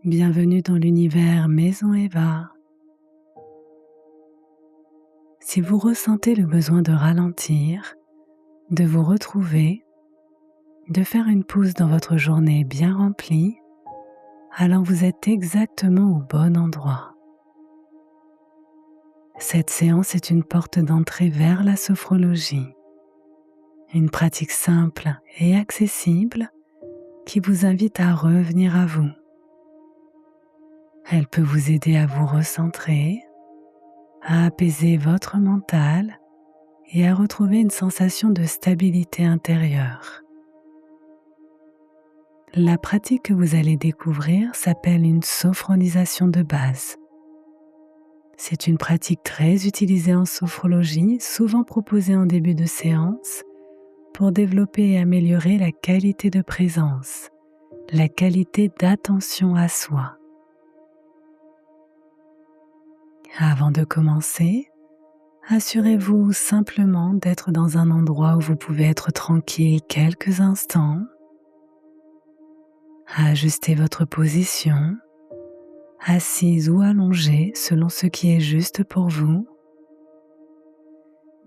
Bienvenue dans l'univers Maison Eva. Si vous ressentez le besoin de ralentir, de vous retrouver, de faire une pause dans votre journée bien remplie, alors vous êtes exactement au bon endroit. Cette séance est une porte d'entrée vers la sophrologie, une pratique simple et accessible qui vous invite à revenir à vous. Elle peut vous aider à vous recentrer, à apaiser votre mental et à retrouver une sensation de stabilité intérieure. La pratique que vous allez découvrir s'appelle une sophronisation de base. C'est une pratique très utilisée en sophrologie, souvent proposée en début de séance, pour développer et améliorer la qualité de présence, la qualité d'attention à soi. Avant de commencer, assurez-vous simplement d'être dans un endroit où vous pouvez être tranquille quelques instants. Ajustez votre position, assise ou allongée selon ce qui est juste pour vous.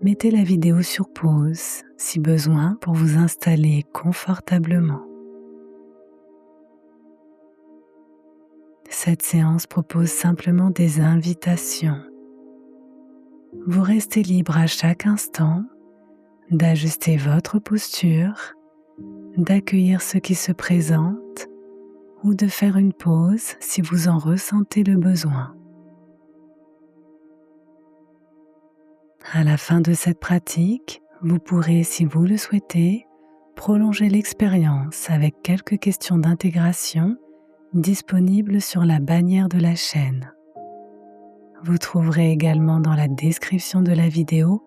Mettez la vidéo sur pause si besoin pour vous installer confortablement. Cette séance propose simplement des invitations. Vous restez libre à chaque instant d'ajuster votre posture, d'accueillir ce qui se présente ou de faire une pause si vous en ressentez le besoin. À la fin de cette pratique, vous pourrez, si vous le souhaitez, prolonger l'expérience avec quelques questions d'intégration disponibles sur la bannière de la chaîne. Vous trouverez également dans la description de la vidéo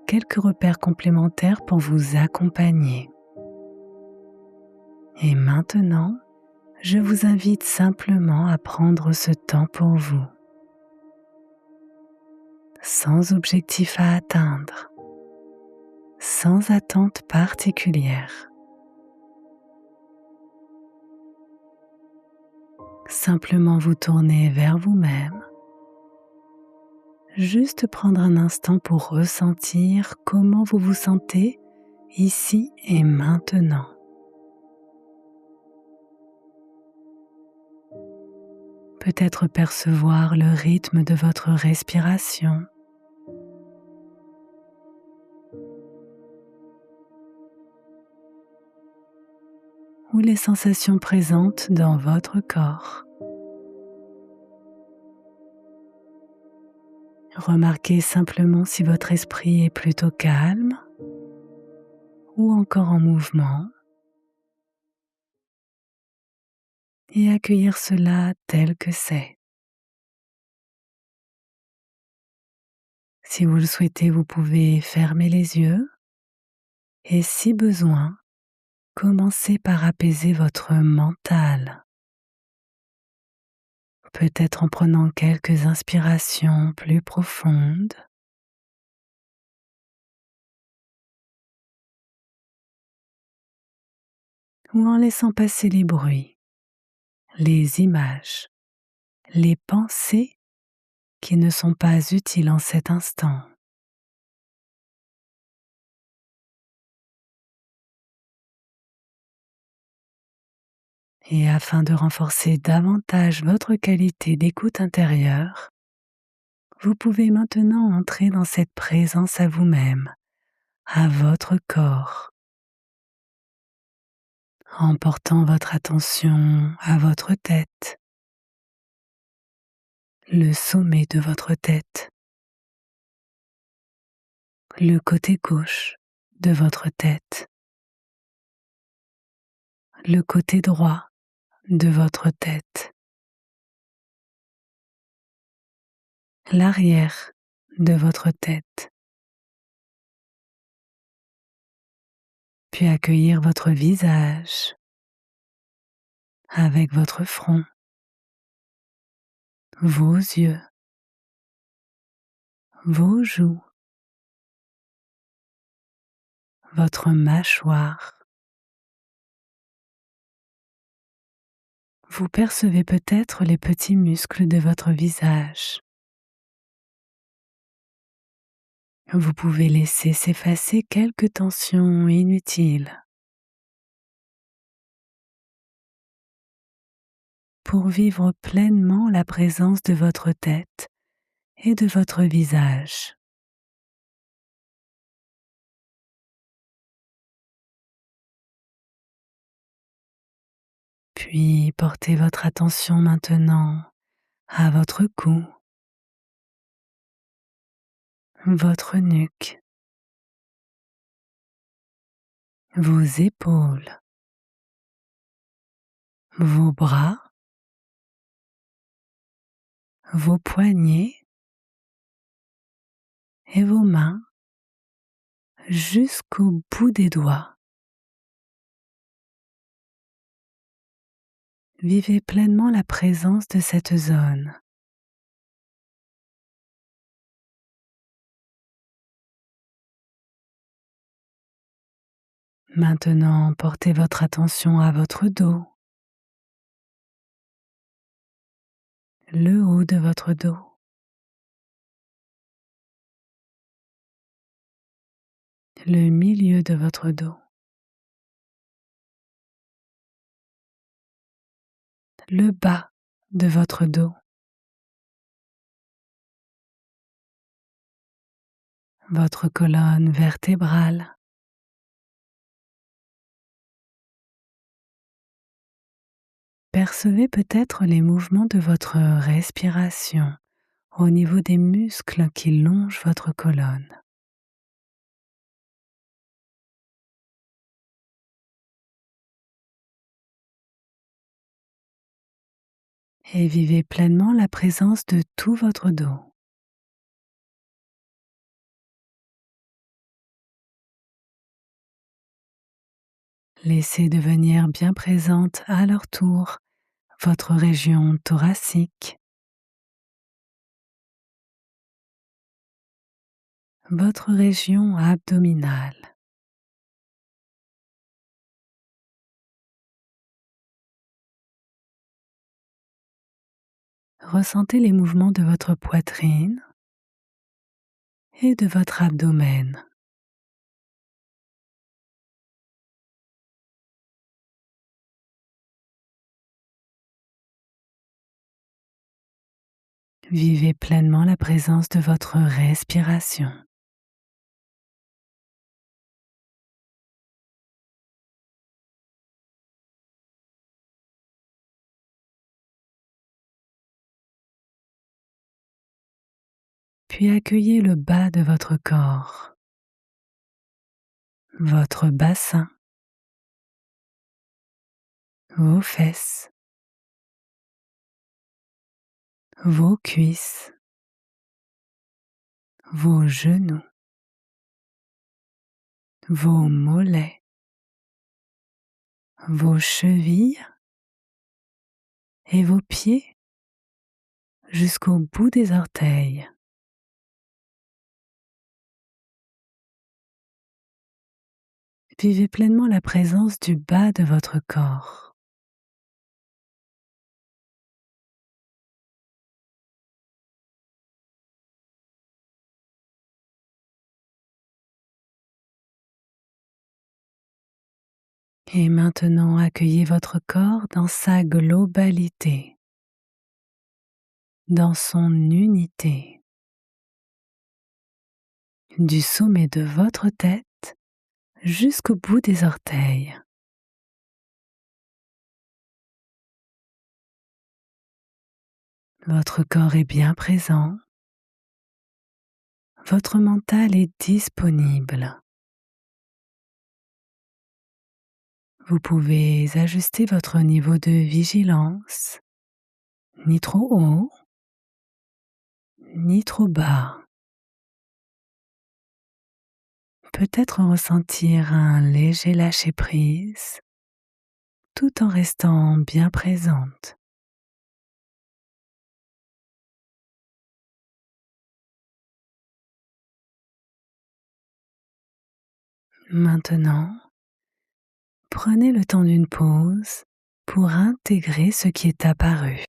quelques repères complémentaires pour vous accompagner. Et maintenant, je vous invite simplement à prendre ce temps pour vous, sans objectif à atteindre, sans attente particulière. Simplement vous tourner vers vous-même, juste prendre un instant pour ressentir comment vous vous sentez ici et maintenant. Peut-être percevoir le rythme de votre respiration, ou les sensations présentes dans votre corps. Remarquez simplement si votre esprit est plutôt calme ou encore en mouvement et accueillir cela tel que c'est. Si vous le souhaitez, vous pouvez fermer les yeux et si besoin, commencez par apaiser votre mental. Peut-être en prenant quelques inspirations plus profondes ou en laissant passer les bruits, les images, les pensées qui ne sont pas utiles en cet instant. Et afin de renforcer davantage votre qualité d'écoute intérieure, vous pouvez maintenant entrer dans cette présence à vous-même, à votre corps, en portant votre attention à votre tête, le sommet de votre tête, le côté gauche de votre tête, le côté droit de votre tête, l'arrière de votre tête, puis accueillir votre visage avec votre front, vos yeux, vos joues, votre mâchoire, Vous percevez peut-être les petits muscles de votre visage. Vous pouvez laisser s'effacer quelques tensions inutiles pour vivre pleinement la présence de votre tête et de votre visage. Puis portez votre attention maintenant à votre cou, votre nuque, vos épaules, vos bras, vos poignets et vos mains jusqu'au bout des doigts. Vivez pleinement la présence de cette zone. Maintenant, portez votre attention à votre dos, le haut de votre dos, le milieu de votre dos, le bas de votre dos, votre colonne vertébrale. Percevez peut-être les mouvements de votre respiration au niveau des muscles qui longent votre colonne. Et vivez pleinement la présence de tout votre dos. Laissez devenir bien présente à leur tour votre région thoracique, votre région abdominale, ressentez les mouvements de votre poitrine et de votre abdomen. Vivez pleinement la présence de votre respiration. Puis accueillez le bas de votre corps, votre bassin, vos fesses, vos cuisses, vos genoux, vos mollets, vos chevilles et vos pieds jusqu'au bout des orteils. Vivez pleinement la présence du bas de votre corps. Et maintenant, accueillez votre corps dans sa globalité, dans son unité, du sommet de votre tête jusqu'au bout des orteils. Votre corps est bien présent, votre mental est disponible. Vous pouvez ajuster votre niveau de vigilance, ni trop haut, ni trop bas. Peut-être ressentir un léger lâcher-prise tout en restant bien présente. Maintenant, prenez le temps d'une pause pour intégrer ce qui est apparu.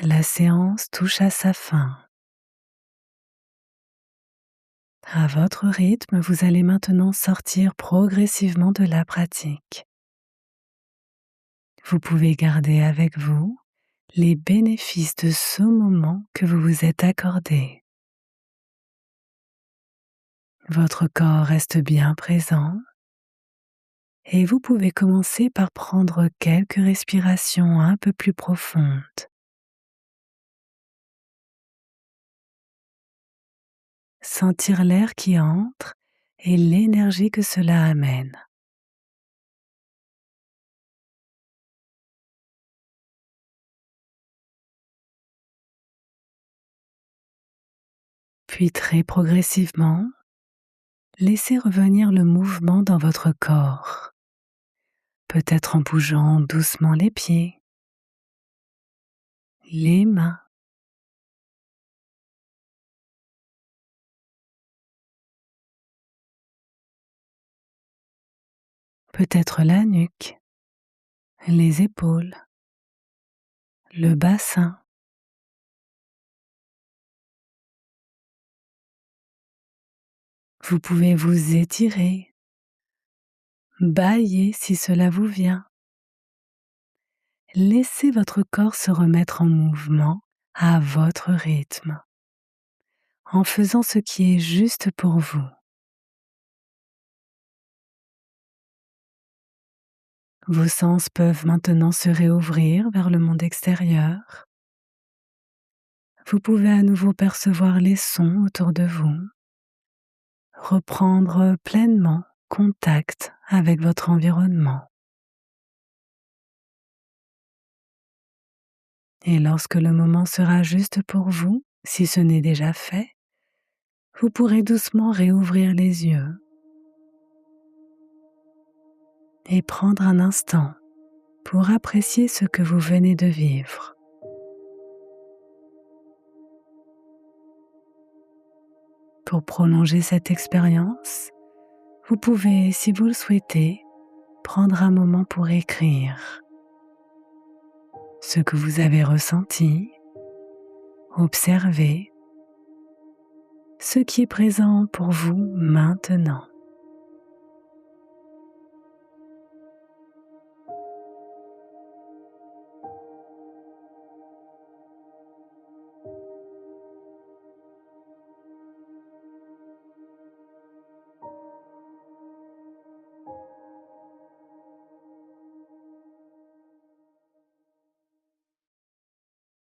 La séance touche à sa fin. À votre rythme, vous allez maintenant sortir progressivement de la pratique. Vous pouvez garder avec vous les bénéfices de ce moment que vous vous êtes accordé. Votre corps reste bien présent et vous pouvez commencer par prendre quelques respirations un peu plus profondes. Sentir l'air qui entre et l'énergie que cela amène. Puis très progressivement, laissez revenir le mouvement dans votre corps, peut-être en bougeant doucement les pieds, les mains, peut-être la nuque, les épaules, le bassin. Vous pouvez vous étirer, bâiller si cela vous vient. Laissez votre corps se remettre en mouvement à votre rythme, en faisant ce qui est juste pour vous. Vos sens peuvent maintenant se réouvrir vers le monde extérieur. Vous pouvez à nouveau percevoir les sons autour de vous, reprendre pleinement contact avec votre environnement. Et lorsque le moment sera juste pour vous, si ce n'est déjà fait, vous pourrez doucement réouvrir les yeux et prendre un instant pour apprécier ce que vous venez de vivre. Pour prolonger cette expérience, vous pouvez, si vous le souhaitez, prendre un moment pour écrire ce que vous avez ressenti, observer ce qui est présent pour vous maintenant.